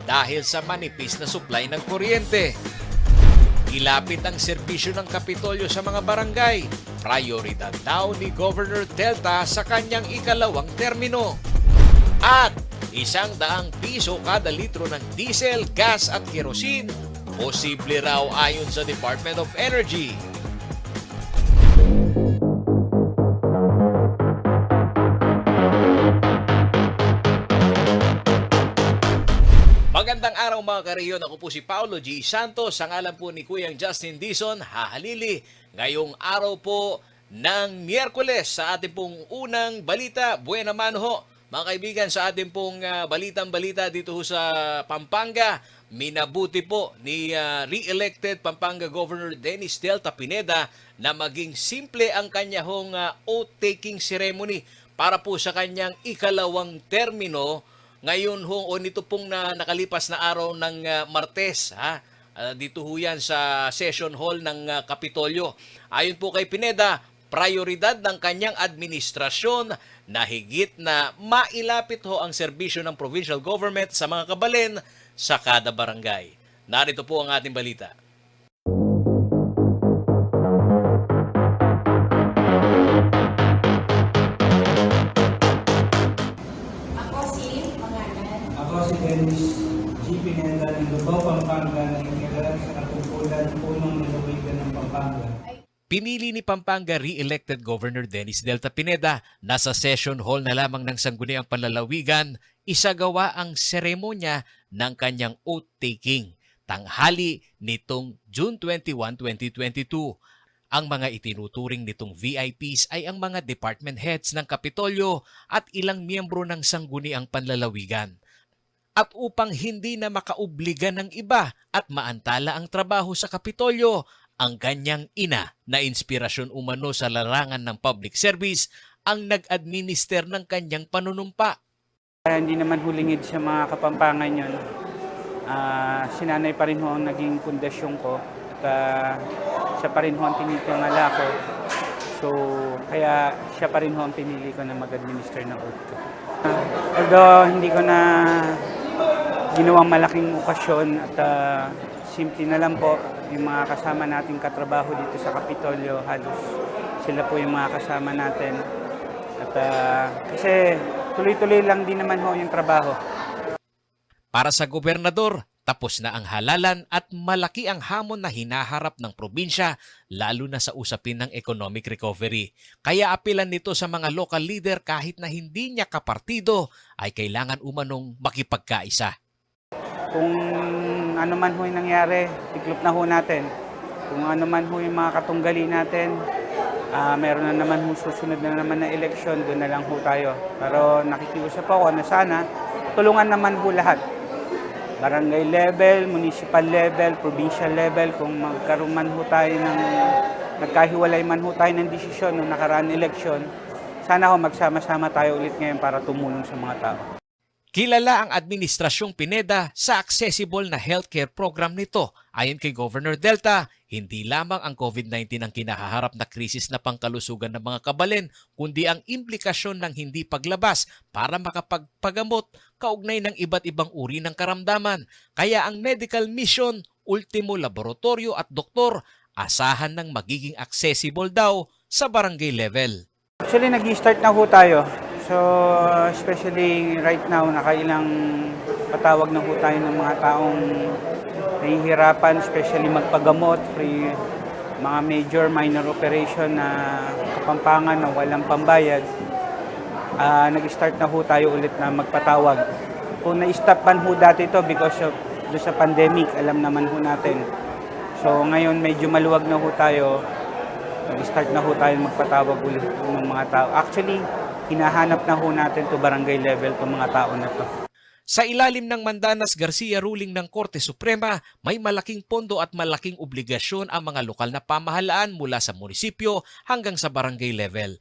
dahil sa manipis na supply ng kuryente. Ilapit ang serbisyo ng Kapitolyo sa mga barangay. Prioridad daw ni Governor Delta sa kanyang ikalawang termino. At 100 piso kada litro ng diesel, gas at kerosene, posible raw ayon sa Department of Energy. Magandang araw mga kariyon, ako po si Paulo G. Santos, ang alam po ni Kuyang Justin Dizon, hahalili ngayong araw po ng Miyerkules sa ating pong unang balita. Buena mano ho, mga kaibigan, sa ating pong balitang-balita dito sa Pampanga. Minabuti po ni re-elected Pampanga Governor Dennis Delta Pineda na maging simple ang kanyang oath-taking ceremony para po sa kanyang ikalawang termino. Ngayon ho, o nito pong nakalipas na araw ng Martes, dito ho yan sa session hall ng Kapitolyo. Ayon po kay Pineda, prioridad ng kanyang administrasyon na higit na mailapit ho ang serbisyo ng provincial government sa mga kabalen sa kada barangay. Narito po ang ating balita. Ako si Dennis G. Pineda ng Lubao, Pampanga na inilagay sa katungkulan punong nalawigan ng Pampanga. Pinili ni Pampanga re-elected Governor Dennis Delta Pineda na sa session hall na lamang ng Sangguniang Panlalawigan isagawa ang seremonya ng kanyang oath-taking tanghali nitong June 21, 2022. Ang mga itinuturing nitong VIPs ay ang mga department heads ng Kapitolyo at ilang miyembro ng Sangguniang Panlalawigan. At upang hindi na makaobliga ng iba at maantala ang trabaho sa Kapitolyo, ang kanyang ina na inspirasyon umano sa larangan ng public service ang nag-administer ng kanyang panunumpa. Hindi naman hulingid sa mga Kapampangan yun. Sinanay pa rin ho ang naging pundasyon ko at siya pa rin ho ang tinitingala ko. So, kaya siya pa rin ho ang pinili ko na mag-administer ng oath ko. Although hindi ko na ginawang malaking okasyon at simple na lang po yung mga kasama nating katrabaho dito sa Kapitolyo, halos sila po yung mga kasama natin. At kasi tuloy-tuloy lang din naman ho yung trabaho. Para sa gobernador, tapos na ang halalan at malaki ang hamon na hinaharap ng probinsya, lalo na sa usapin ng economic recovery. Kaya apilan nito sa mga local leader kahit na hindi niya kapartido ay kailangan umanong makipagkaisa. Kung ano man ho yung nangyari, tiklop na ho natin. Kung ano man ho yung mga katunggali natin, meron na naman ho susunod na naman na eleksyon, doon na lang ho tayo. Pero nakikiusap ako na sana tulungan naman ho lahat. Barangay level, municipal level, provincial level, kung magkaroon man ho tayo ng, nagkahiwalay man ho tayo ng desisyon noong nakaraan eleksyon, sana ho magsama-sama tayo ulit ngayon para tumulong sa mga tao. Kilala ang Administrasyong Pineda sa accessible na healthcare program nito. Ayon kay Governor Delta, hindi lamang ang COVID-19 ang kinahaharap na krisis na pangkalusugan ng mga kabalen, kundi ang implikasyon ng hindi paglabas para makapagpagamot kaugnay ng iba't ibang uri ng karamdaman. Kaya ang medical mission, ultimo laboratorio at doktor, asahan ng magiging accessible daw sa barangay level. Actually, nag-start na ho tayo. So, especially right now, nakailang patawag na ho tayo ng mga taong nahihirapan, especially magpagamot, free, mga major, minor operation na Kapampangan na walang pambayad. Nag-start na ho tayo ulit na magpatawag. Kung na-stop man ho dati ito because of sa pandemic, alam naman ho natin. So, ngayon medyo maluwag na ho tayo. Nag-start na ho tayo magpatawag ulit ng mga tao. Actually, hinahanap na ho natin to barangay level itong mga tao na to. Sa ilalim ng Mandanas Garcia ruling ng Korte Suprema, may malaking pondo at malaking obligasyon ang mga lokal na pamahalaan mula sa munisipyo hanggang sa barangay level.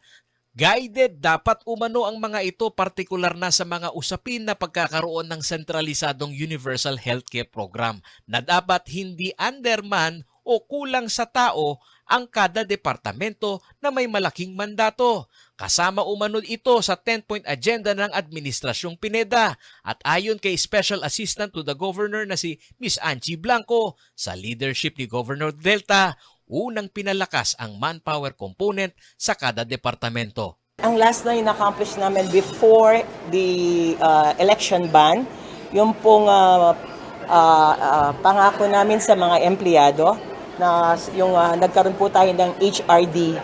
Guided dapat umano ang mga ito, partikular na sa mga usapin na pagkakaroon ng sentralisadong universal healthcare program na dapat hindi underman o kulang sa tao ang kada departamento na may malaking mandato. Kasama umano ito sa 10-point agenda ng Administrasyong Pineda at ayon kay Special Assistant to the Governor na si Ms. Angie Blanco, sa leadership ni Governor Delta, unang pinalakas ang manpower component sa kada departamento. Ang last na in-accomplish namin before the election ban, yung pong pangako namin sa mga empleyado na yung nagkaroon po tayo ng HRD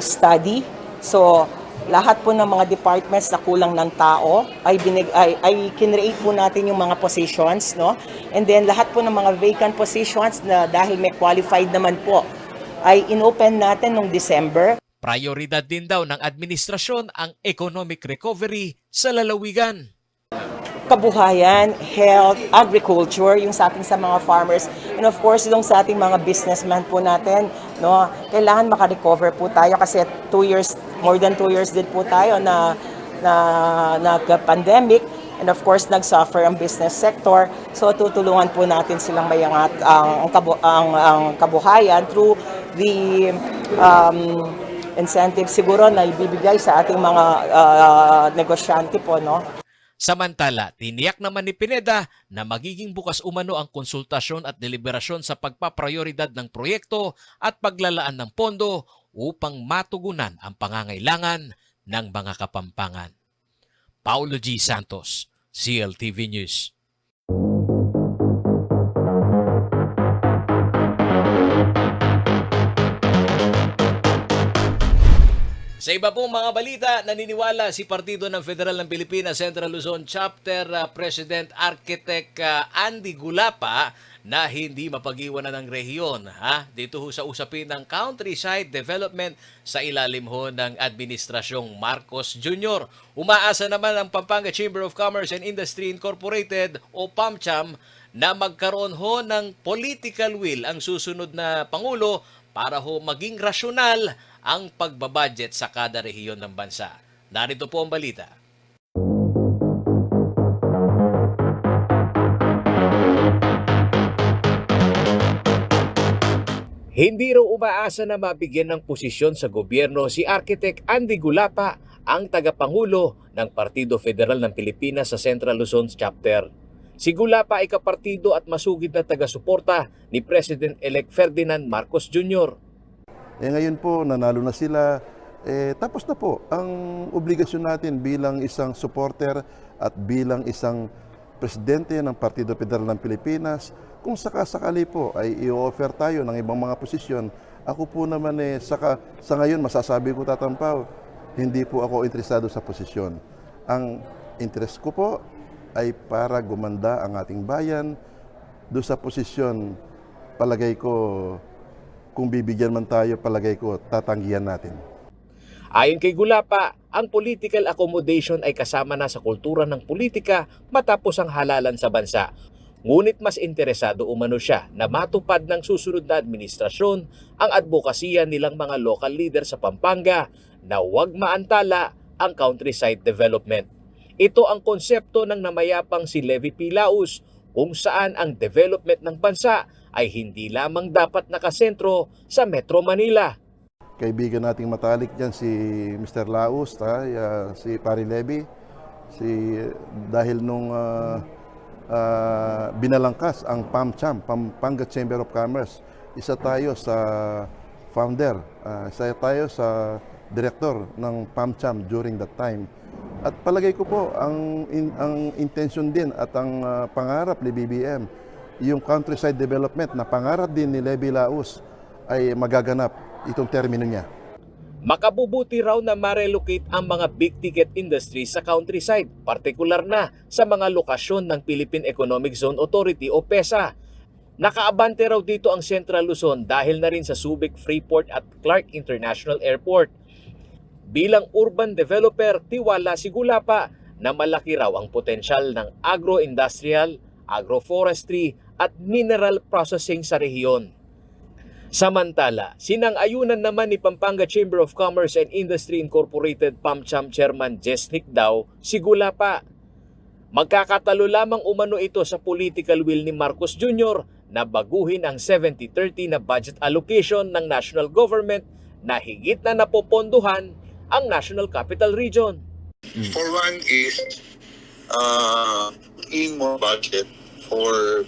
study. So lahat po ng mga departments na kulang ng tao ay kinreate po natin yung mga positions, no? And then lahat po ng mga vacant positions na dahil may qualified naman po ay inopen natin noong December. Prioridad din daw ng administrasyon ang economic recovery sa lalawigan. Kabuhayan, health, agriculture, yung sa ating sa mga farmers, and of course yung sa ating mga businessmen po natin, no, kailangan maka-recover po tayo kasi more than 2 years din po tayo na pandemic, and of course nag-suffer ang business sector. So tutulungan po natin silang mayangat ang kabuhayan through the incentive siguro na ibibigay sa ating mga negosyante po, no. Samantala, tiniyak naman ni Pineda na magiging bukas umano ang konsultasyon at deliberasyon sa pagpaprioridad ng proyekto at paglalaan ng pondo upang matugunan ang pangangailangan ng mga Kapampangan. Paulo G. Santos, CLTV News. Sa iba pong mga balita, naniniwala si Partido ng Federal ng Pilipinas Central Luzon Chapter President Architect Andy Gulapa na hindi mapag-iwanan ng rehiyon dito sa usapin ng countryside development sa ilalim ho ng Administrasyong Marcos Jr. Umaasa naman ang Pampanga Chamber of Commerce and Industry Incorporated o PAMCHAM na magkaroon ho ng political will ang susunod na Pangulo para ho maging rasyonal ang pagbabudget sa kada rehiyon ng bansa. Narito po ang balita. Hindi raw umaasa na mabigyan ng posisyon sa gobyerno si Architect Andy Gulapa, ang tagapangulo ng Partido Federal ng Pilipinas sa Central Luzon Chapter. Si Gulapa ay kapartido at masugid na taga-suporta ni President-elect Ferdinand Marcos Jr. Ngayon po, nanalo na sila, tapos na po ang obligasyon natin bilang isang supporter at bilang isang presidente ng Partido Federal ng Pilipinas. Kung sakasakali po ay i-offer tayo ng ibang mga posisyon, ako po naman sa ngayon masasabi ko tatampaw, hindi po ako interesado sa posisyon. Ang interest ko po ay para gumanda ang ating bayan. Doon sa posisyon, palagay ko, kung bibigyan man tayo, palagay ko, tatanggihan natin. Ayon kay Gulapa, ang political accommodation ay kasama na sa kultura ng politika matapos ang halalan sa bansa. Ngunit mas interesado umano siya na matupad ng susunod na administrasyon ang advokasya nilang mga local leader sa Pampanga na huwag maantala ang countryside development. Ito ang konsepto ng namayapang si Levi P. Laus, kung saan ang development ng bansa ay hindi lamang dapat nakasentro sa Metro Manila. Kaibigan nating matalik dyan si Mr. Laus, si Pari Levi, dahil nung binalangkas ang PAMCHAM, Pampanga Chamber of Commerce, isa tayo sa founder, isa tayo sa director ng PAMCHAM during that time. At palagay ko po, ang intention din at ang pangarap ni BBM, yung countryside development na pangarap din ni Levi Laus ay magaganap itong termino niya. Makabubuti raw na ma-relocate ang mga big-ticket industries sa countryside, partikular na sa mga lokasyon ng Philippine Economic Zone Authority o PEZA. Nakaabante raw dito ang Central Luzon dahil na rin sa Subic Freeport at Clark International Airport. Bilang urban developer, tiwala si Gulapa na malaki raw ang potensyal ng agro-industrial, agroforestry at mineral processing sa rehiyon. Samantala, sinang-ayunan naman ni Pampanga Chamber of Commerce and Industry Incorporated PAMCHAM Chairman Jess Nicdao si Gulapa. Magkakatalo lamang umano ito sa political will ni Marcos Jr. na baguhin ang 70-30 na budget allocation ng national government na higit na napopondohan ang National Capital Region. For one is in more budget for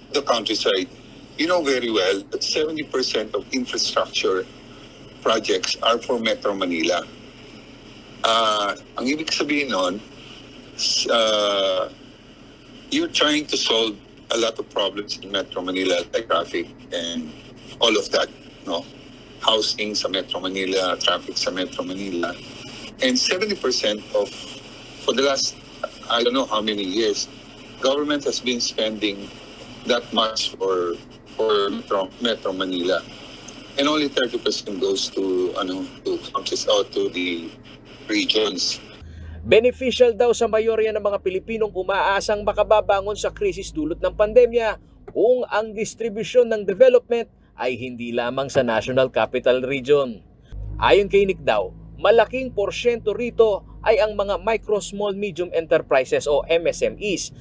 the countryside. You know very well that 70% of infrastructure projects are for Metro Manila. Ang ibig sabihin nun, you're trying to solve a lot of problems in Metro Manila, like traffic and all of that, no? Housing sa Metro Manila, traffic sa Metro Manila. And 70% of, for the last, I don't know how many years, government has been spending that much for Metro Manila. And only 30% goes to countries out to the regions. Beneficial daw sa mayorya ng mga Pilipinong umaasang makababangon sa krisis dulot ng pandemya kung ang distribusyon ng development ay hindi lamang sa National Capital Region. Ayon kay Nick daw, malaking porsyento rito ay ang mga micro, small, medium enterprises o MSMEs.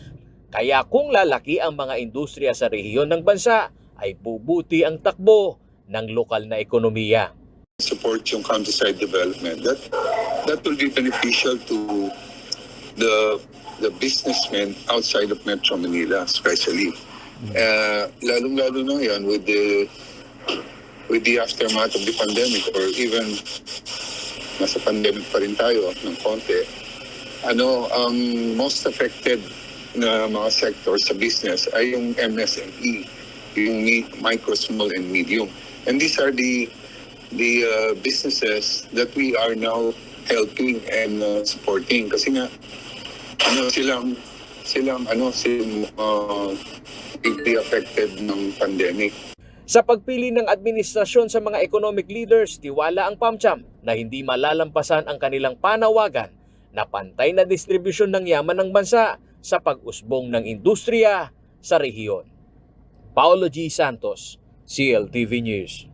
Kaya kung lalaki ang mga industriya sa rehiyon ng bansa, ay bubuti ang takbo ng lokal na ekonomiya. Support yung countryside development. That will be beneficial to the businessmen outside of Metro Manila, especially. Lalong-lalo na yan with the aftermath of the pandemic, or even nasa pandemic pa rin tayo ng konti. Ang most affected na mga sectors sa business ay yung MSME, yung micro, small, and medium. And these are the businesses that we are now helping and supporting, kasi nga silang deeply affected ng pandemic. Sa pagpili ng administrasyon sa mga economic leaders, tiwala ang PAMCHAM na hindi malalampasan ang kanilang panawagan na pantay na distribusyon ng yaman ng bansa sa pag-usbong ng industriya sa rehiyon. Paolo G. Santos, CLTV News.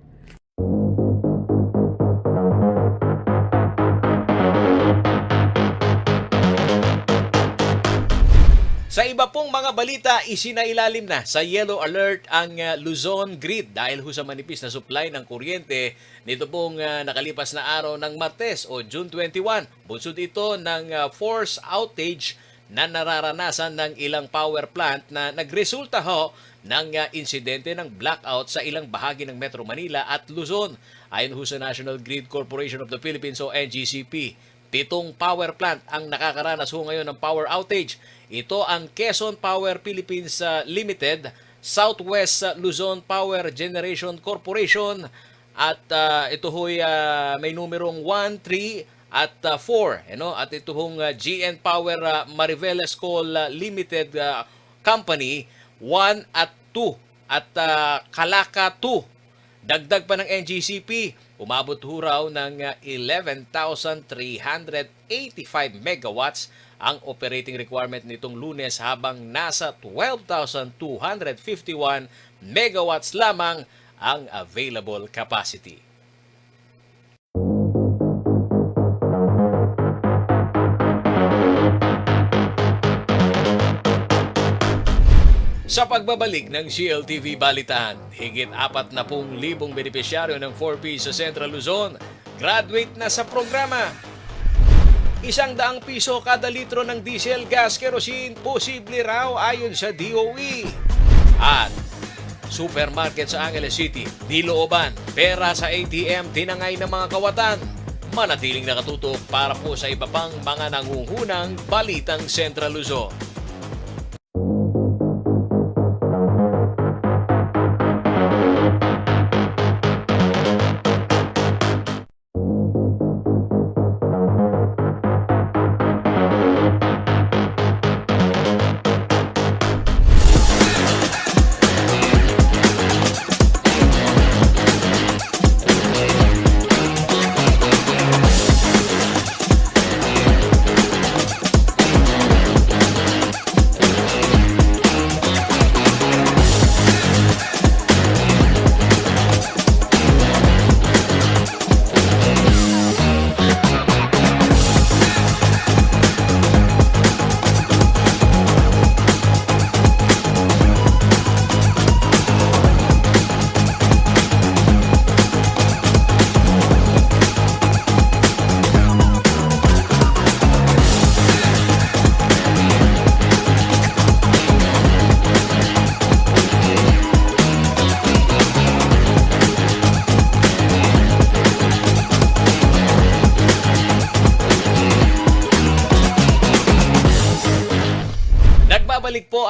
Sa iba pong mga balita, isinailalim na sa yellow alert ang Luzon Grid dahil ho sa manipis na supply ng kuryente nito pong nakalipas na araw ng Martes o June 21. Bunsod ito ng force outage na nararanasan ng ilang power plant na nagresulta ho ng insidente ng blackout sa ilang bahagi ng Metro Manila at Luzon. Ayon ho sa National Grid Corporation of the Philippines o NGCP, 7 power plant ang nakakaranas ho ngayon ng power outage. Ito ang Quezon Power Philippines Limited, Southwest Luzon Power Generation Corporation at ito ho'y may numerong 1, 3 at 4. At ito hong GN Power Mariveles Coal Limited Company 1 at 2 at Calaca 2. Dagdag pa ng NGCP, umabot ho raw ng 11,385 megawatts ang operating requirement nitong Lunes habang nasa 12,251 megawatts lamang ang available capacity. Sa pagbabalik ng CLTV Balitaan, higit 40,000 benepisyaryo ng 4P sa Central Luzon graduate na sa programa. 100 piso kada litro ng diesel, gas, kerosene, posible raw ayon sa DOE. At supermarket sa Angeles City, nilooban, pera sa ATM, tinangay ng mga kawatan. Manatiling nakatutok para po sa iba pang mga nangungunang balitang Central Luzon.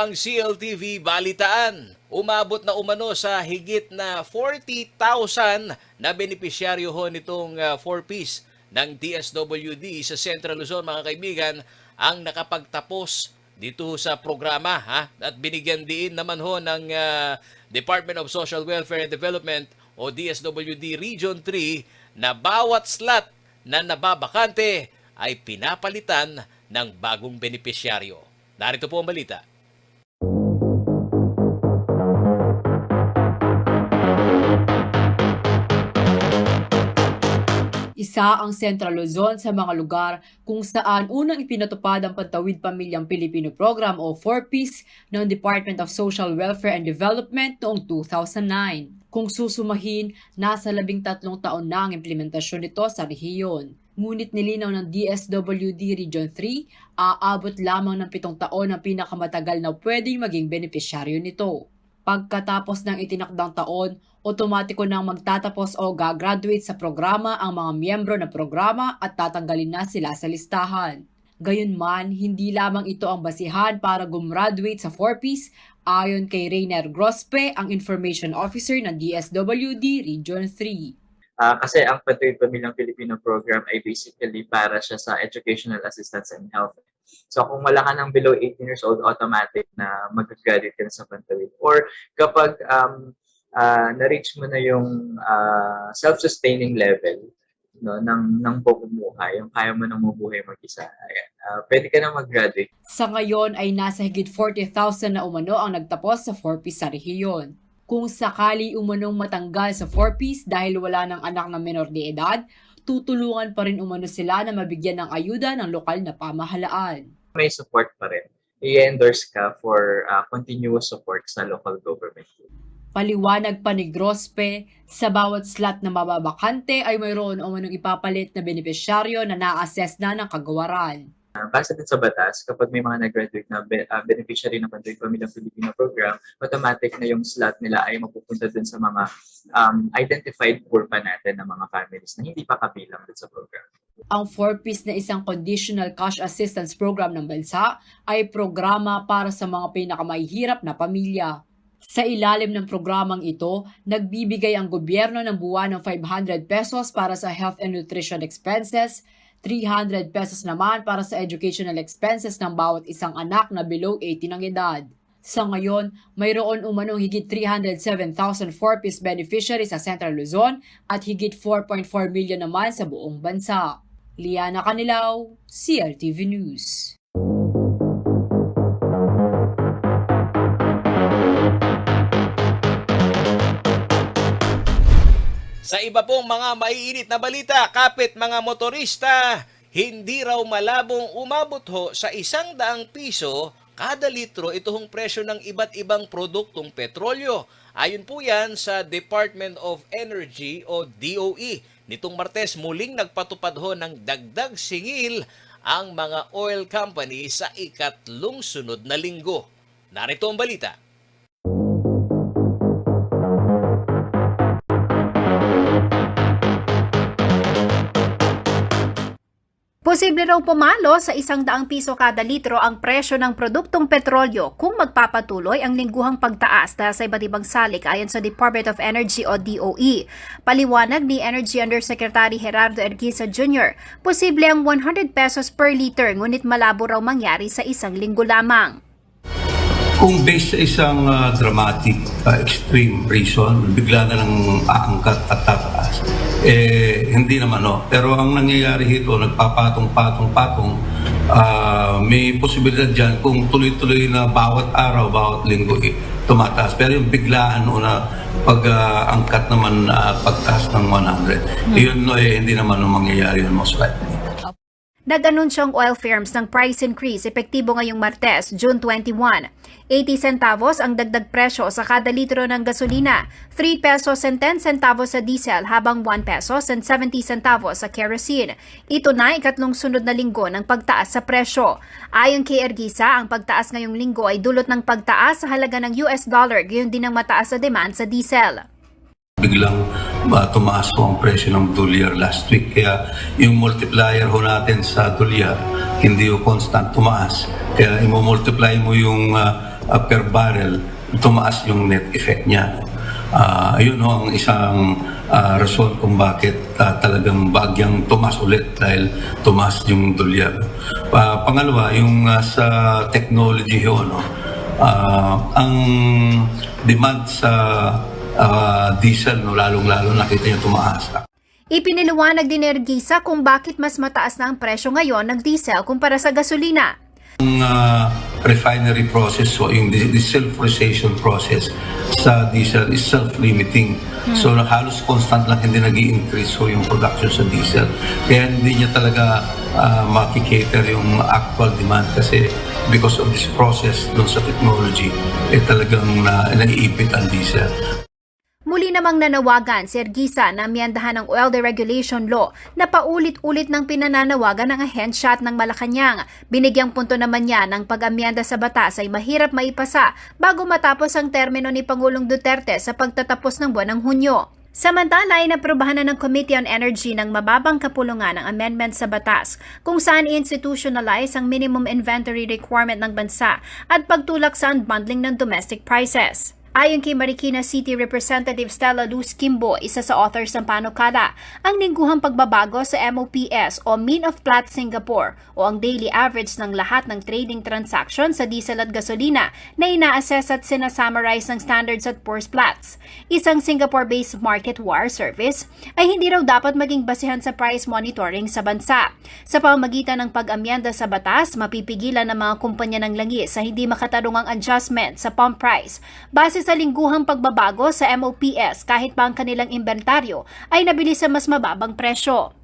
ang CLTV Balitaan. Umabot na umano sa higit na 40,000 na benepisyaryo ho nitong 4-piece ng DSWD sa Central Luzon, mga kaibigan, ang nakapagtapos dito sa programa. At binigyan din naman ho ng Department of Social Welfare and Development o DSWD Region 3 na bawat slot na nababakante ay pinapalitan ng bagong benepisyaryo. Narito po ang balita. Isa ang Central Luzon sa mga lugar kung saan unang ipinatupad ang Pantawid Pamilyang Pilipino Program o 4-piece ng Department of Social Welfare and Development noong 2009. Kung susumahin, nasa 13 taon na ang implementasyon nito sa rehiyon. Ngunit nilinaw ng DSWD Region 3, aabot lamang ng 7 taon ang pinakamatagal na pwedeng maging benepisyaryo nito. Pagkatapos ng itinakdang taon, otomatiko nang magtatapos o gagraduate sa programa ang mga miyembro ng programa at tatanggalin na sila sa listahan. Gayunman, hindi lamang ito ang basihan para gumraduate sa 4-piece ayon kay Reiner Grospe, ang Information Officer ng DSWD Region 3. Kasi ang Pantawid Pamilyang Pilipino Program ay basically para siya sa educational assistance and health. So kung wala ka ng below 18 years old, automatic na mag-graduate ka na sa Pantawid. Or kapag na-reach mo na yung self-sustaining level, no, ng pamumuhay, yung kaya mo nang mabuhay mag-isa, pwede ka na mag-graduate. Sa ngayon ay nasa higit 40,000 na umano ang nagtapos sa 4-piece sa rehiyon. Kung sakali umanong matanggal sa 4-piece dahil wala ng anak na menor de edad, tutulungan pa rin umano sila na mabigyan ng ayuda ng lokal na pamahalaan. May support pa rin. I-endorse ka for continuous support sa local government. Paliwanag pa ni Grospe, sa bawat slot na mababakante ay mayroon umanong ipapalit na benepisyaryo na na-assess na ng kagawaran. Base din sa batas, kapag may mga nag-graduate na beneficiary ng Pantawid Pamilyang Pilipino Program, automatic na yung slot nila ay mapupunta dun sa mga identified pool pa natin ng mga families na hindi pa kabilang dun sa program. Ang 4-piece na isang conditional cash assistance program ng bansa ay programa para sa mga pinakamahihirap na pamilya. Sa ilalim ng programang ito, nagbibigay ang gobyerno ng buwan ng 500 pesos para sa health and nutrition expenses, 300 pesos naman para sa educational expenses ng bawat isang anak na below 18 ang edad. Sa ngayon, mayroon umanong higit 307,000 4-piece beneficiaries sa Central Luzon at higit 4.4 million naman sa buong bansa. Liana Canilaw, CLTV News. Sa iba pong mga maiinit na balita, kapit mga motorista, hindi raw malabong umabot ho sa 100 piso kada litro itong presyo ng iba't ibang produktong petrolyo. Ayon po yan sa Department of Energy o DOE. Nitong Martes muling nagpatupad ho ng dagdag singil ang mga oil company sa ikatlong sunod na linggo. Narito ang balita. Posible raw pumalo sa 100 piso kada litro ang presyo ng produktong petrolyo kung magpapatuloy ang lingguhang pagtaas dahil sa iba't ibang salik ayon sa Department of Energy o DOE. Paliwanag ni Energy Undersecretary Gerardo Erguisa Jr., posible ang 100 pesos per liter ngunit malabo raw mangyari sa isang linggo lamang. Kung based sa isang dramatic, extreme reason, bigla na lang aangkat at tataas, hindi naman, no. Pero ang nangyayari dito, nagpapatong-patong-patong, may posibilidad dyan kung tuloy-tuloy na bawat araw, bawat linggo, tumataas. Pero yung biglaan na pag-angkat naman, pagtaas ng 100, yun hindi naman mangyayari yun most likely. Nag-anunsyo ang oil firms ng price increase epektibo ngayong Martes, June 21. 80 centavos ang dagdag presyo sa kada litro ng gasolina, 3 pesos and 10 centavos sa diesel habang 1 pesos and 70 centavos sa kerosene. Ito na ikatlong sunod na linggo ng pagtaas sa presyo. Ayon kay Erguisa, ang pagtaas ngayong linggo ay dulot ng pagtaas sa halaga ng US dollar, gayon din ang mataas sa demand sa diesel. Biglang tumaas po ang presyo ng dolyar last week. Kaya yung multiplier ho natin sa dolyar, hindi ho constant tumaas. Kaya i-multiply mo yung per barrel, tumaas yung net effect niya. Ayun ho ang isang rason kung bakit talagang bagyang tumaas ulit dahil tumaas yung dolyar. Pangalawa, yung sa technology ho, no? Ang demand sa diesel, no, lalong-lalo nakita niyo tumaas. Ipiniliwanag din ni Erguisa kung bakit mas mataas na ang presyo ngayon ng diesel kumpara sa gasolina. Ang refinery process, so yung desulfurization process sa diesel is self-limiting. So halos constant lang, hindi nag-i-increase so yung production sa diesel. Kaya hindi niya talaga makikater yung actual demand kasi because of this process dun sa technology, talagang naiipit ang diesel. Muli namang nanawagan si Erguisa na amyendahan ng Oil Deregulation Law na paulit-ulit ng pinananawagan ng ahensya at ng Malacanang. Binigyang punto naman niya ng pag-amyenda sa batas ay mahirap maipasa bago matapos ang termino ni Pangulong Duterte sa pagtatapos ng buwan ng Hunyo. Samantala ay naprobahan na ng Committee on Energy ng mababang kapulungan ng amendment sa batas kung saan institutionalize ang minimum inventory requirement ng bansa at pagtulak sa unbundling ng domestic prices. Ayon kay Marikina City Representative Stella Luz Kimbo, isa sa authors ng panukala, ang lingguhang pagbabago sa MOPS o Mean of Platts Singapore o ang daily average ng lahat ng trading transaction sa diesel at gasolina na ina-assess at sinasummarize ng Standards at Poor's Platts, isang Singapore-based market war service, ay hindi raw dapat maging basihan sa price monitoring sa bansa. Sa pamamagitan ng pag-amyenda sa batas, mapipigilan ng mga kumpanya ng langis sa hindi makatarungang adjustment sa pump price base sa lingguhang pagbabago sa MOPS kahit pa ang kanilang inventaryo ay nabili sa mas mababang presyo.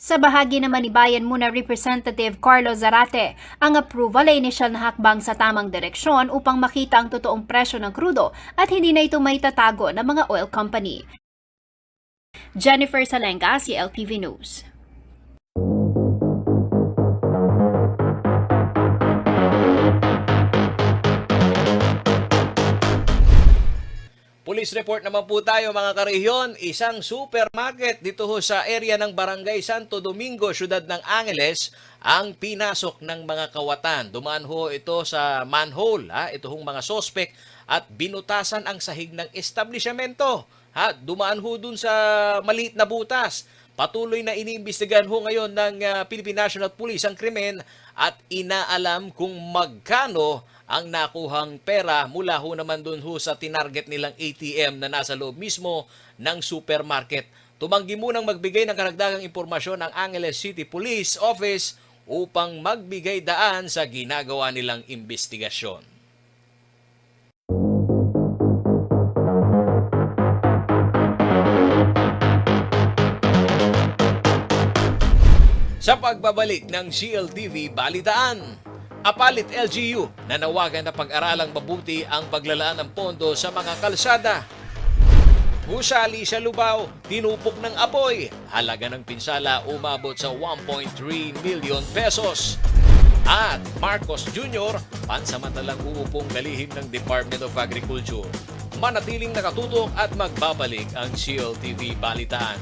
Sa bahagi naman ni Bayan Muna Representative Carlo Zarate, ang approval ay inisyal na hakbang sa tamang direksyon upang makita ang totoong presyo ng krudo at hindi na ito maitatago ng mga oil company. Jennifer Salenga, CLTV News. Police report naman po tayo mga karehiyon, isang supermarket dito ho sa area ng Barangay Santo Domingo, Syudad ng Angeles, ang pinasok ng mga kawatan. Dumaan ho ito sa manhole, ito hong mga sospek at binutasan ang sahig ng establishmento. Dumaan ho dun sa maliit na butas. Patuloy na iniimbestigahan ho ngayon ng Philippine National Police ang krimen at inaalam kung magkano ang nakuhang pera mula ho naman dun ho sa tinarget nilang ATM na nasa loob mismo ng supermarket. Tumanggi munang magbigay ng karagdagang impormasyon ang Angeles City Police Office upang magbigay daan sa ginagawa nilang investigasyon. Sa pagbabalik ng CLTV Balitaan, Apalit LGU nanawagan na pag-aralang mabuti ang paglalaan ng pondo sa mga kalsada. Gusali sa Lubao, tinupok ng apoy. Halaga ng pinsala umabot sa 1.3 million pesos. At Marcos Jr., pansamantalang uupong kalihim ng Department of Agriculture. Manatiling nakatutok at magbabalik ang CLTV Balitaan.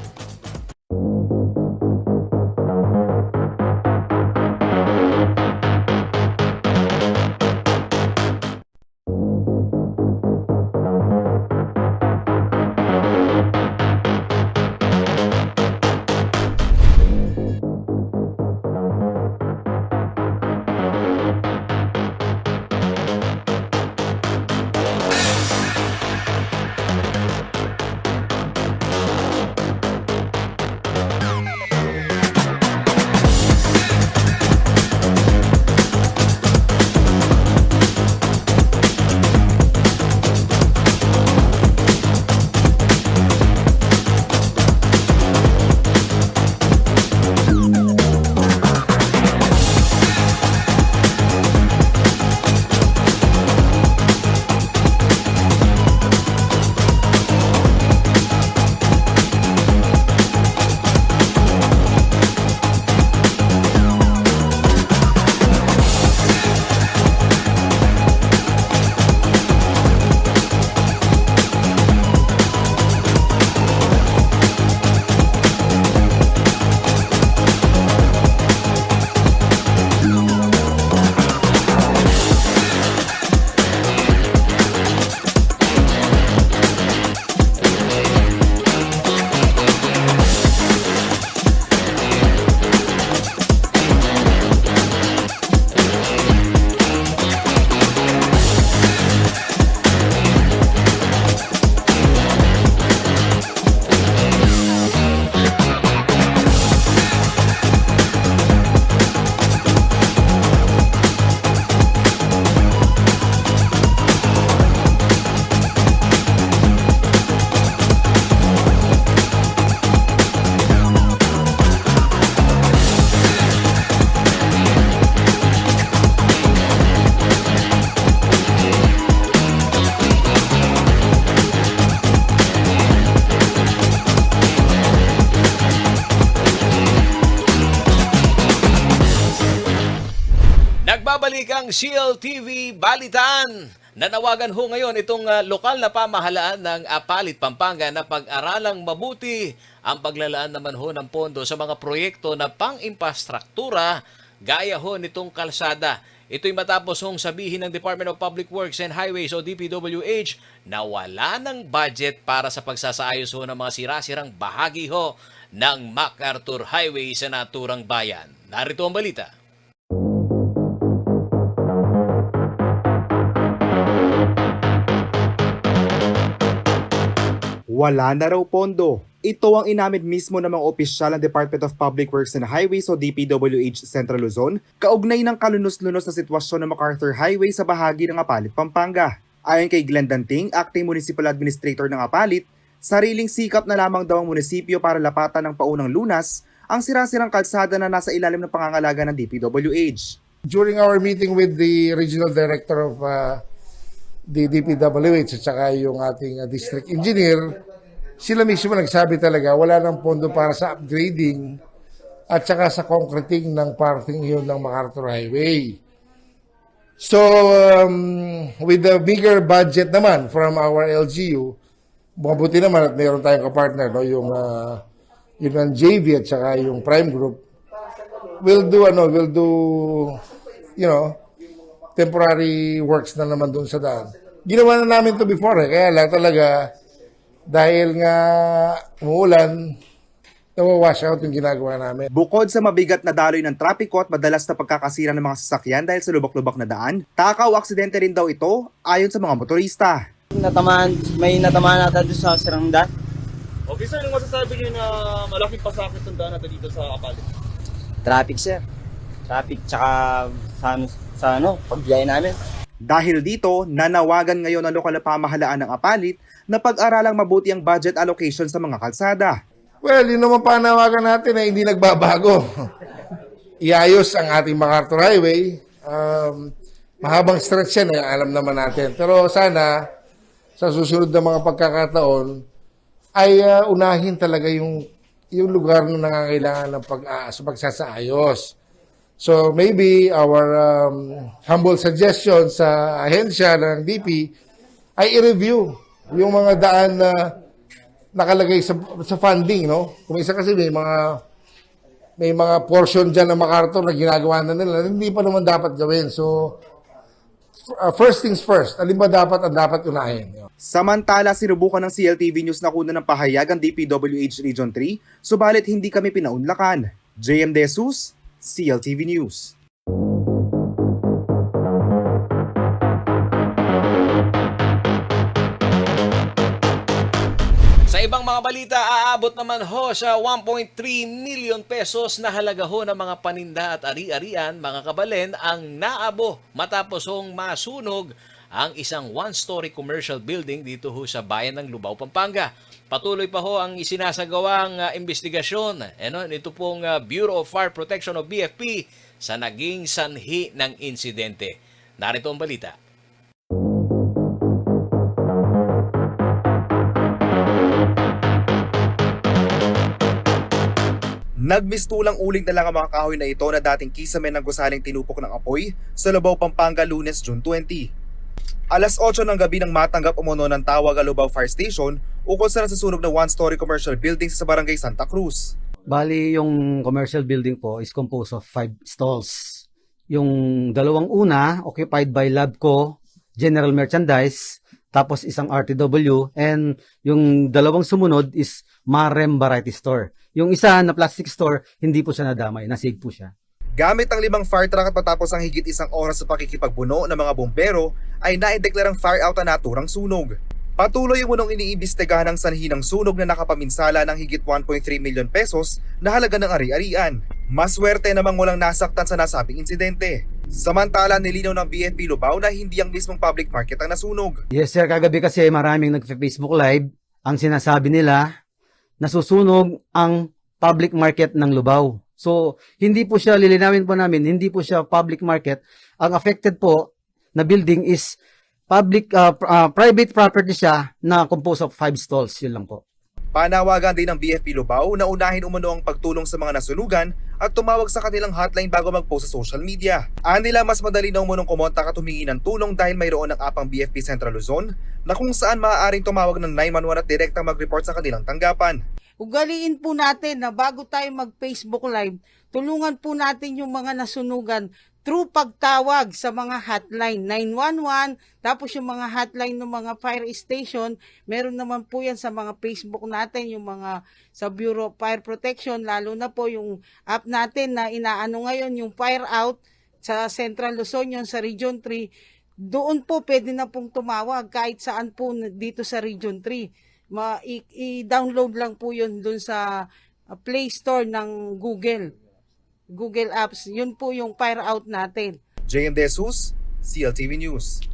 Bumalik ang CLTV Balitaan. Nanawagan ho ngayon itong lokal na pamahalaan ng Apalit, Pampanga na pag-aralang mabuti ang paglalaan naman ho ng pondo sa mga proyekto na pang-infrastruktura gaya ho nitong kalsada. Ito'y matapos hong sabihin ng Department of Public Works and Highways o DPWH na wala ng budget para sa pagsasaayos ho ng mga sirasirang bahagi ho ng MacArthur Highway sa naturang bayan. Narito ang balita. Wala na raw pondo. Ito ang inamin mismo ng mga opisyal ng Department of Public Works and Highways o DPWH Central Luzon, kaugnay ng kalunos-lunos na sitwasyon ng MacArthur Highway sa bahagi ng Apalit, Pampanga. Ayon kay Glenn Danting, Acting Municipal Administrator ng Apalit, sariling sikap na lamang daw ang munisipyo para lapatan ng paunang lunas ang sirasirang kalsada na nasa ilalim ng pangangalaga ng DPWH. During our meeting with the Regional Director of the DPWH at saka yung ating district engineer, sila mismo nagsabi talaga wala nang pondo para sa upgrading at saka sa concreting ng parting yun ng MacArthur Highway. So, with the bigger budget naman from our LGU, mabuti naman at mayroon tayong kapartner, no? yung JV at saka yung Prime Group, will do temporary works na naman doon sa daan. Ginawa na namin to before kaya lang talaga dahil nga umuulan, nawawash out yung ginagawa namin. Bukod sa mabigat na daloy ng trapiko at madalas na pagkakasira ng mga sasakyan dahil sa lubak-lubak na daan, takaw aksidente rin daw ito ayon sa mga motorista. May natamaan natin doon sa sirang daan. Okay sir, anong masasabi niyo na malaking pasakit ang daan natin dito sa Apalit? Traffic sir. Traffic tsaka sa pagbiyahe namin. Dahil dito, nanawagan ngayon ang lokal na pamahalaan ng Apalit na pag-aralang mabuti ang budget allocation sa mga kalsada. Well, yun naman panawagan natin na hindi nagbabago. Iayos ang ating MacArthur Highway. Mahabang stretch yan, alam naman natin. Pero sana, sa susunod na mga pagkakataon, ay unahin talaga yung lugar na nangangailangan ng pagsasaayos. So maybe our humble suggestion sa ahensya ng DP ay i-review yung mga daan na nakalagay sa funding, no? Kung isa kasi may mga portion dyan ng MacArthur na ginagawa na nila, hindi pa naman dapat gawin. So first things first, alin ba ang dapat unahin? Samantala, sinubukan ng CLTV News na kunan ng pahayag ang DPWH Region 3, subalit hindi kami pinaunlakan. JM De Jesus, CLTV News. Sa ibang mga balita, aabot naman ho sa 1.3 million pesos na halaga ho ng mga paninda at ari-arian, mga kabalen, ang naabo matapos hong masunog ang isang one-story commercial building dito ho sa bayan ng Lubao, Pampanga. Patuloy pa ho ang isinasagawang investigasyon ito pong Bureau of Fire Protection o BFP sa naging sanhi ng insidente. Narito ang balita. Nagmistulang uling na lang ang mga kahoy na ito na dating kisame ng gusaling tinupok ng apoy sa Lubao, Pampanga, Lunes, June 20. Alas 8 ng gabi nang matanggap umuno ng tawag ang Lubao Fire Station ukol sa nasusunog na one-story commercial building sa barangay Santa Cruz. Bali, yung commercial building po is composed of 5 stalls. Yung dalawang una, occupied by Labco, General Merchandise, tapos isang RTW, and yung dalawang sumunod is Marem Variety Store. Yung isa na plastic store, hindi po siya nadamay, nasig po siya. Gamit ang 5 fire truck at matapos ang higit 1 oras sa pakikipagbuno ng mga bumbero, ay naideklarang fire out ang naturang sunog. Patuloy yung munong iniimbestigahan ng sanhi ng sunog na nakapaminsala ng higit 1.3 million pesos na halaga ng ari-arian. Maswerte namang walang nasaktan sa nasabing insidente. Samantala, nilinaw ng BFP Lubao na hindi ang mismong public market ang nasunog. Yes sir, kagabi kasi maraming nag-Facebook live. Ang sinasabi nila, nasusunog ang public market ng Lubao. So, hindi po siya, lilinawin po namin, hindi po siya public market. Ang affected po na building is private property siya na composed of 5 stalls. Yun lang po. Panawagan din ng BFP Lubao na unahin umano ang pagtulong sa mga nasunugan at tumawag sa kanilang hotline bago mag-post sa social media. Anila mas madali na umunong kumontak at humingi ng tulong dahil mayroon ng apang BFP Central Luzon na kung saan maaaring tumawag ng 911 at direktang mag-report sa kanilang tanggapan. Ugaliin po natin na bago tayo mag-Facebook Live, tulungan po natin yung mga nasunugan through pagtawag sa mga hotline 911, tapos yung mga hotline ng mga fire station, meron naman po yan sa mga Facebook natin, yung mga sa Bureau of Fire Protection, lalo na po yung app natin na inaano ngayon, yung Fire Out sa Central Luzon, yung sa Region 3, doon po pwede na pong tumawag kahit saan po dito sa Region 3. I-download lang po yun doon sa Play Store ng Google Apps. Yun po yung Fire Out natin. JM De Jesus, CLTV News.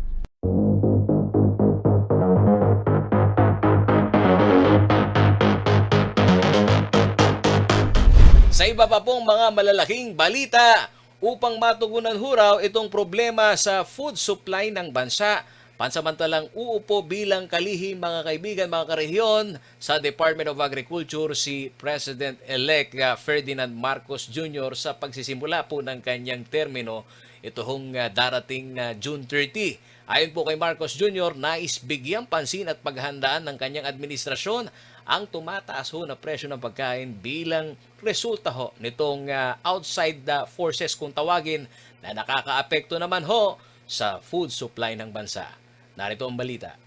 Sa iba pa pong mga malalaking balita, upang matugunan huraw itong problema sa food supply ng bansa, pansamantalang uupo bilang kalihim mga kaibigan, mga karehiyon sa Department of Agriculture si President-elect Ferdinand Marcos Jr. sa pagsisimula po ng kanyang termino itong darating June 30. Ayon po kay Marcos Jr., nais bigyang pansin at paghandaan ng kanyang administrasyon ang tumataas ho na presyo ng pagkain bilang resulta ho nitong outside forces kung tawagin na nakakaapekto naman ho sa food supply ng bansa. Narito ang balita.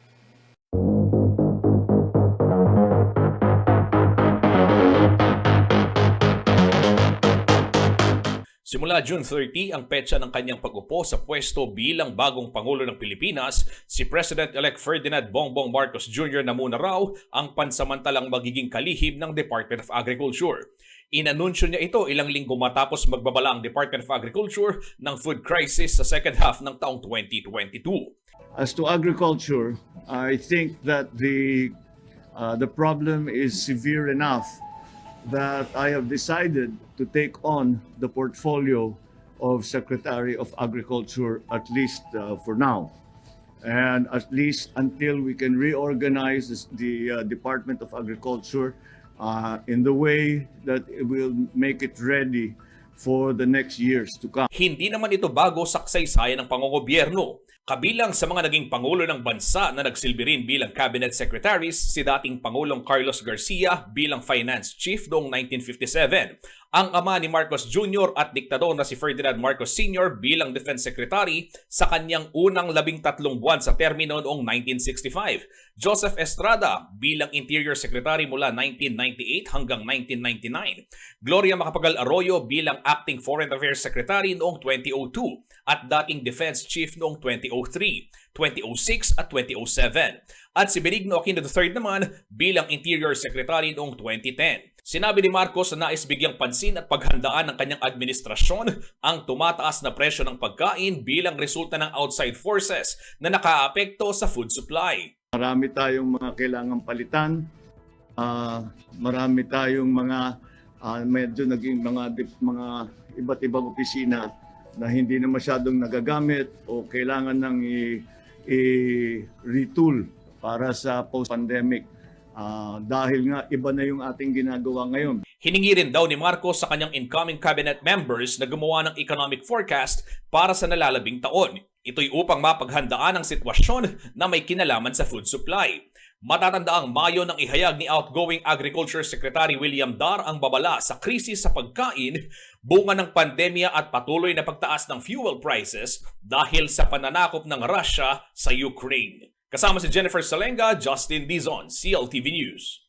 Simula June 30 ang petsa ng kanyang pag-upo sa pwesto bilang bagong Pangulo ng Pilipinas, si President-elect Ferdinand Bongbong Marcos Jr. na muna raw ang pansamantalang magiging kalihim ng Department of Agriculture. Inanunsyo niya ito ilang linggo matapos magbabala ang Department of Agriculture ng food crisis sa second half ng taong 2022. As to agriculture, I think that the problem is severe enough that I have decided to take on the portfolio of Secretary of Agriculture, at least for now. And at least until we can reorganize the Department of Agriculture in the way that it will make it ready for the next years to come. Hindi naman ito bago sa kasaysayan ng pangungobyerno. Kabilang sa mga naging Pangulo ng Bansa na nagsilbi rin bilang Cabinet Secretaries si dating Pangulong Carlos Garcia bilang Finance Chief noong 1957, ang ama ni Marcos Jr. at diktador na si Ferdinand Marcos Sr. bilang Defense Secretary sa kanyang unang 13 buwan sa termino noong 1965, Joseph Estrada bilang Interior Secretary mula 1998 hanggang 1999, Gloria Macapagal Arroyo bilang Acting Foreign Affairs Secretary noong 2002 at dating Defense Chief noong 2003, 2006 at 2007, at si Benigno Aquino III naman bilang Interior Secretary noong 2010. Sinabi ni Marcos na nais bigyang pansin at paghandaan ng kanyang administrasyon ang tumataas na presyo ng pagkain bilang resulta ng outside forces na nakaapekto sa food supply. Marami tayong mga kailangang palitan, marami tayong mga medyo naging mga iba't ibang opisina na hindi na masyadong nagagamit o kailangan ng i-retool para sa post-pandemic. Dahil nga iba na yung ating ginagawa ngayon. Hiningi rin daw ni Marcos sa kanyang incoming cabinet members na gumawa ng economic forecast para sa nalalabing taon. Ito'y upang mapaghandaan ang sitwasyon na may kinalaman sa food supply. Matatanda ang Mayo nang ihayag ni outgoing Agriculture Secretary William Dar ang babala sa krisis sa pagkain, bunga ng pandemya at patuloy na pagtaas ng fuel prices dahil sa pananakop ng Russia sa Ukraine. Kasama si Jennifer Salenga, Justin Dizon, CLTV News.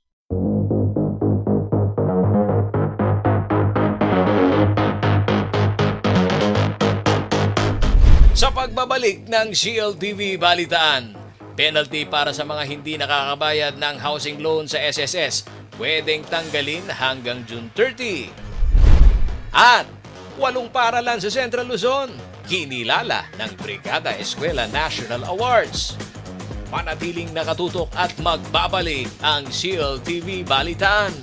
Sa pagbabalik ng CLTV Balitaan, penalty para sa mga hindi nakakabayad ng housing loan sa SSS, pwedeng tanggalin hanggang June 30. At 8 paaralan sa Central Luzon, kinilala ng Brigada Eskwela National Awards. Manatiling nakatutok at magbabalik ang CLTV Balitaan.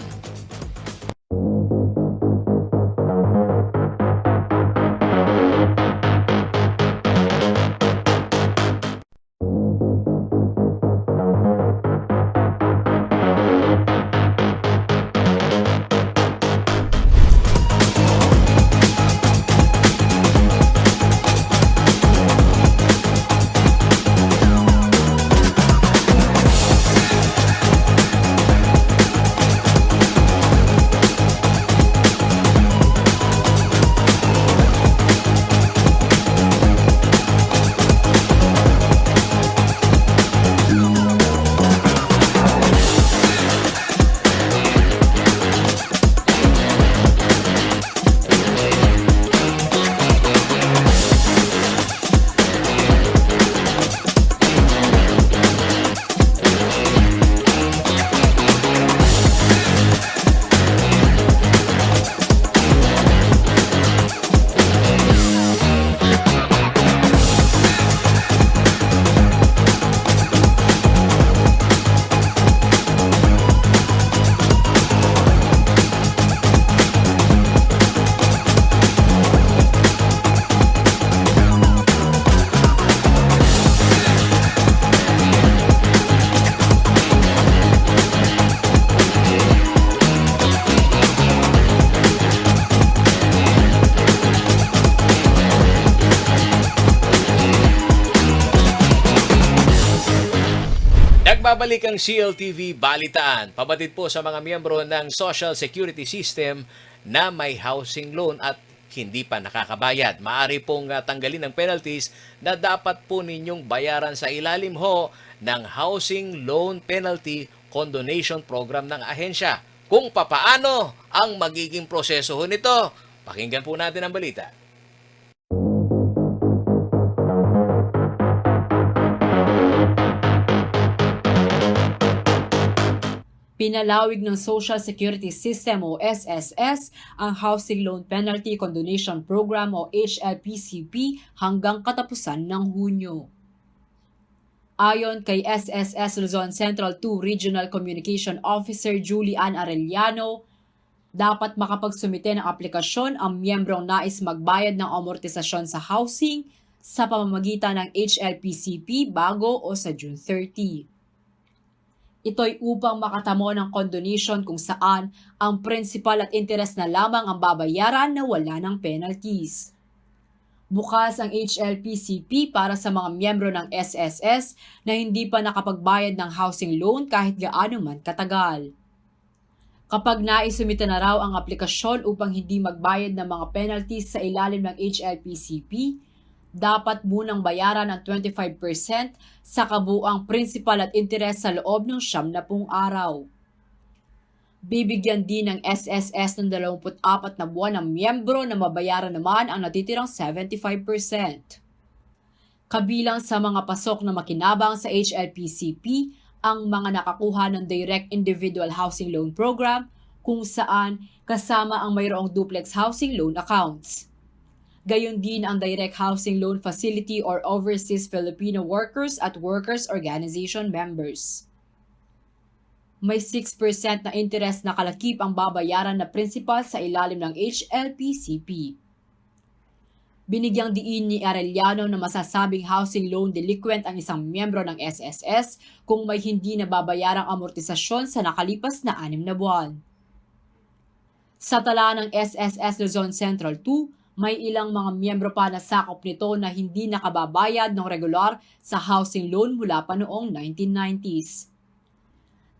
Nagbabalik ang CLTV Balitaan. Pabatid po sa mga miyembro ng Social Security System na may housing loan at hindi pa nakakabayad. Maaari pong tanggalin ng penalties na dapat po ninyong bayaran sa ilalim ho ng Housing Loan Penalty Condonation Program ng ahensya. Kung papaano ang magiging proseso ho nito, pakinggan po natin ang balita. Pinalawig ng Social Security System o SSS ang Housing Loan Penalty Condonation Program o HLPCP hanggang katapusan ng Hunyo. Ayon kay SSS Luzon Central 2 Regional Communication Officer Julie Ann Arellano, dapat makapagsumite ng aplikasyon ang miyembrong nais magbayad ng amortisasyon sa housing sa pamamagitan ng HLPCP bago o sa June 30. Ito'y upang makatamo ng condonation kung saan ang principal at interest na lamang ang babayaran na wala ng penalties. Bukas ang HLPCP para sa mga miyembro ng SSS na hindi pa nakapagbayad ng housing loan kahit gaano man katagal. Kapag naisumite na raw ang aplikasyon upang hindi magbayad ng mga penalties sa ilalim ng HLPCP, dapat munang bayaran ang 25% sa kabuuang principal at interest sa loob ng 70 araw. Bibigyan din ng SSS ng 24 na buwan ng miyembro na mabayaran naman ang natitirang 75%. Kabilang sa mga pasok na makinabang sa HLPCP ang mga nakakuha ng Direct Individual Housing Loan Program kung saan kasama ang mayroong duplex housing loan accounts. Gayon din ang Direct Housing Loan Facility or Overseas Filipino Workers at Workers Organization members. May 6% na interest na kalakip ang babayaran na principal sa ilalim ng HLPCP. Binigyang diin ni Arellano na masasabing housing loan delinquent ang isang miyembro ng SSS kung may hindi nababayarang amortisasyon sa nakalipas na 6 na buwan. Sa tala ng SSS Luzon Central 2, may ilang mga miyembro pa na sakop nito na hindi nakababayad ng regular sa housing loan mula pa noong 1990s.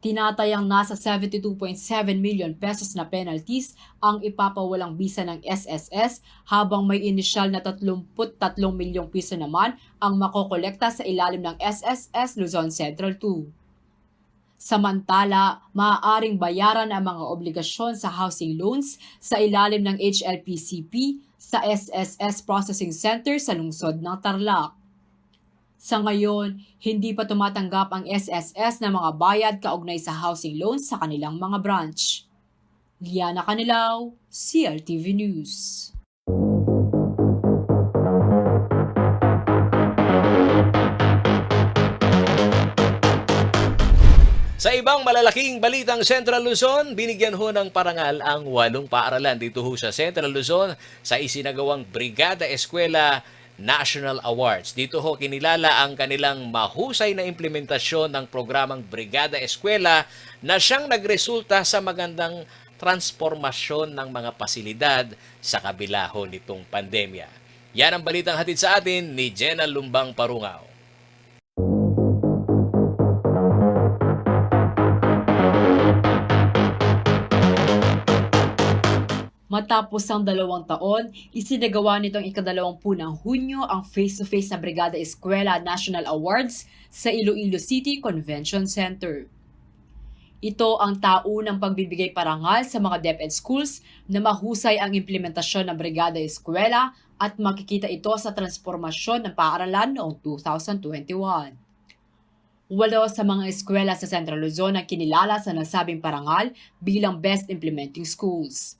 Tinatayang nasa 72.7 million pesos na penalties ang ipapawalang bisa ng SSS habang may inisyal na 33 milyong piso naman ang makokolekta sa ilalim ng SSS Luzon Central 2. Samantala, maaaring bayaran ang mga obligasyon sa housing loans sa ilalim ng HLPCP sa SSS Processing Center sa lungsod ng Tarlac. Sa ngayon, hindi pa tumatanggap ang SSS ng mga bayad kaugnay sa housing loans sa kanilang mga branch. Liana Canilaw, CLTV News. Sa ibang malalaking balitang Central Luzon, binigyan ho ng parangal ang 8 paaralan dito ho sa Central Luzon sa isinagawang Brigada Eskwela National Awards. Dito ho kinilala ang kanilang mahusay na implementasyon ng programang Brigada Eskwela na siyang nagresulta sa magandang transformasyon ng mga pasilidad sa kabila ho nitong pandemya. Yan ang balitang hatid sa atin ni Jenna Lumbang Parungaw. Matapos ang 2 taon, isinagawa nitong ika-20 ng Hunyo ang face-to-face na Brigada Eskwela National Awards sa Iloilo City Convention Center. Ito ang taunang pagbibigay parangal sa mga DepEd schools na mahusay ang implementasyon ng Brigada Eskwela at makikita ito sa transformasyon ng paaralan noong 2021. 8 sa mga eskwela sa Central Luzon ang kinilala sa nasabing parangal bilang Best Implementing Schools.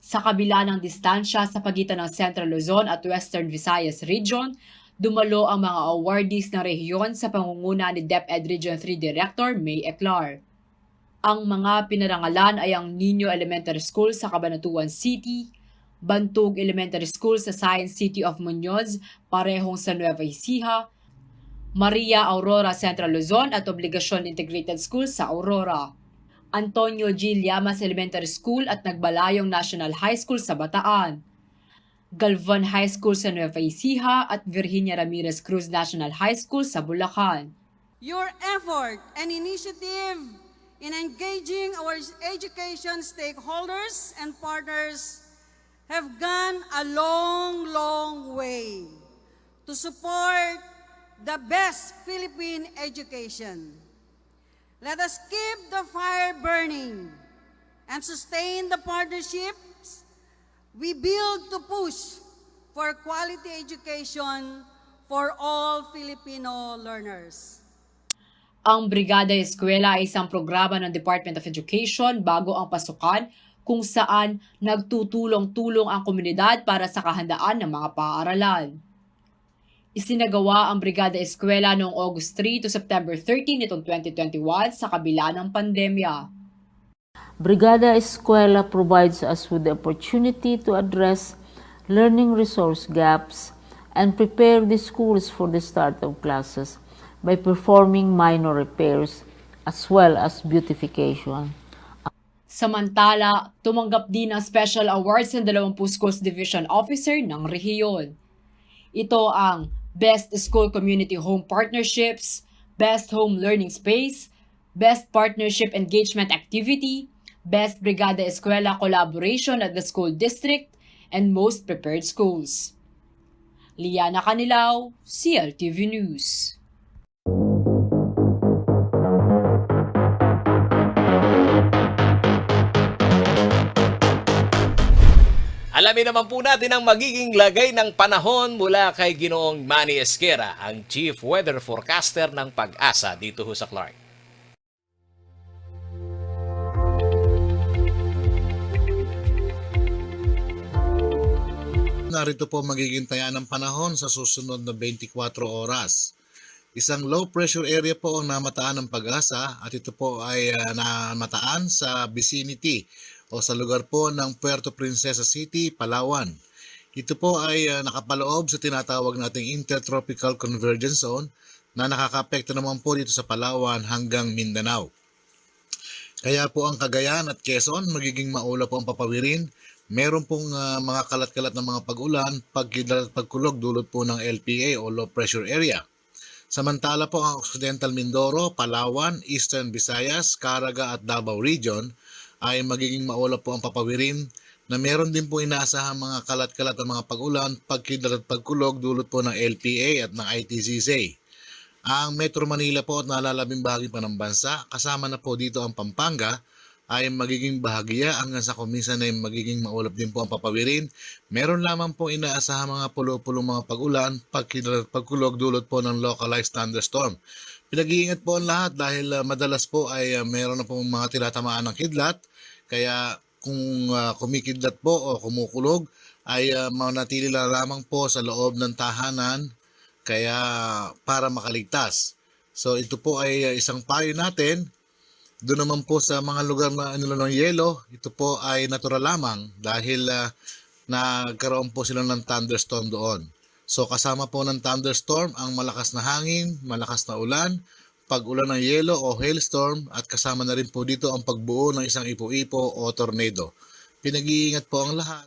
Sa kabila ng distansya sa pagitan ng Central Luzon at Western Visayas Region, dumalo ang mga awardees ng rehiyon sa pangunguna ni DepEd Region 3 Director May Eclar. Ang mga pinarangalan ay ang Niño Elementary School sa Cabanatuan City, Bantug Elementary School sa Science City of Muñoz, parehong sa Nueva Ecija, Maria Aurora Central Luzon at Obligasyon Integrated School sa Aurora, Antonio G. Llamas Elementary School at Nagbalayong National High School sa Bataan, Galvan High School sa Nueva Ecija at Virginia Ramirez Cruz National High School sa Bulacan, Your effort and initiative in engaging our education stakeholders and partners have gone a long, long way to support the best Philippine education. Let us keep the fire burning and sustain the partnerships we build to push for quality education for all Filipino learners. Ang Brigada Eskwela ay isang programa ng Department of Education bago ang pasukan kung saan nagtutulong-tulong ang komunidad para sa kahandaan ng mga paaralan. Isinagawa ang Brigada Eskwela noong August 3 to September 13 nitong 2021 sa kabila ng pandemya. Brigada Eskwela provides us with the opportunity to address learning resource gaps and prepare the schools for the start of classes by performing minor repairs as well as beautification. Samantala, tumanggap din ng special awards ng 20 Schools Division Officer ng rehiyon. Ito ang Best School Community Home Partnerships, Best Home Learning Space, Best Partnership Engagement Activity, Best Brigada Eskwela Collaboration at the School District, and Most Prepared Schools. Liana Canilao, CLTV News. Alamin naman po natin ang magiging lagay ng panahon mula kay Ginoong Manny Esquera, ang Chief Weather Forecaster ng Pag-asa dito ho sa Clark. Narito po magiging taya ng panahon sa susunod na 24 oras. Isang low pressure area po ang namataan ng Pag-asa at ito po ay namataan sa vicinity o sa lugar po ng Puerto Princesa City, Palawan. Ito po ay nakapaloob sa tinatawag nating Intertropical Convergence Zone na nakakapekto naman po dito sa Palawan hanggang Mindanao. Kaya po ang Cagayan at Quezon magiging maula po ang papawirin. Meron pong mga kalat-kalat na mga pag-ulan, pagkidlat at pagkulog dulot po ng LPA o low pressure area. Samantala po ang Occidental Mindoro, Palawan, Eastern Visayas, Caraga at Davao Region ay magiging maulap po ang papawirin na meron din po inaasahang mga kalat-kalat na mga pag-ulan, pagkidlat at pagkulog dulot po ng LPA at ng ITCZ. Ang Metro Manila po at nalalabing bahagi pa ng bansa, kasama na po dito ang Pampanga, ay magiging bahagya hanggang sa kuminsan ay magiging maulap din po ang papawirin. Meron lamang po inaasahang mga pulo-pulong mga pag-ulan, pagkidlat at pagkulog dulot po ng localized thunderstorm. Pinag-iingat po ang lahat dahil madalas po ay meron na po mga tinatamaan ng kidlat. Kaya kung kumikidlat po o kumukulog ay manatili lang lamang po sa loob ng tahanan kaya para makaligtas. So ito po ay isang payo natin. Doon naman po sa mga lugar na ng yelo, ito po ay natural lamang dahil nagkaroon po sila ng thunderstorm doon. So kasama po ng thunderstorm ang malakas na hangin, malakas na ulan, pag-ulan ng yelo o hailstorm at kasama na rin po dito ang pagbuo ng isang ipo-ipo o tornado. Pinag-iingat po ang lahat.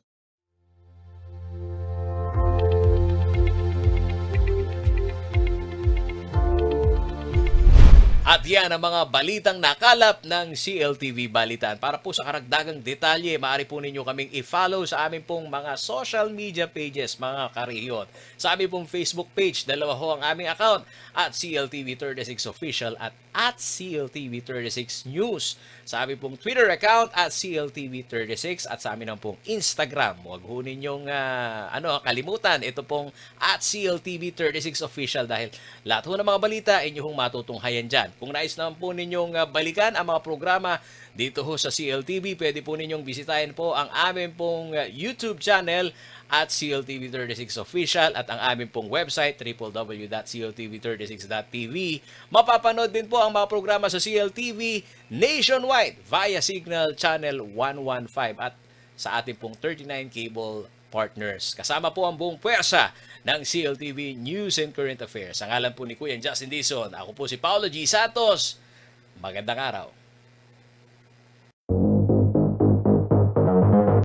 At yan ang mga balitang nakalap ng CLTV Balitaan. Para po sa karagdagang detalye, maaari po ninyo kaming i-follow sa aming pong mga social media pages, mga karihiyot. Sa aming pong Facebook page, dalawa ho ang aming account, at CLTV36 Official at CLTV36 News. Sa aming pong Twitter account, at CLTV36, at sa amin pong Instagram. Huwag ho ninyong kalimutan, ito pong at CLTV36 Official dahil lahat ho ng mga balita inyong matutunghayan dyan. Kung nais naman po ninyong balikan ang mga programa dito ho sa CLTV, pwede po ninyong bisitahin po ang aming pong YouTube channel at CLTV36 Official at ang aming pong website www.cltv36.tv. Mapapanood din po ang mga programa sa CLTV nationwide via Signal Channel 115 at sa ating pong 39 cable partners. Kasama po ang buong puwersa ng CLTV News and Current Affairs. Ang alam po ni Kuya Justin Dizon. Ako po si Paolo G. Santos. Magandang araw.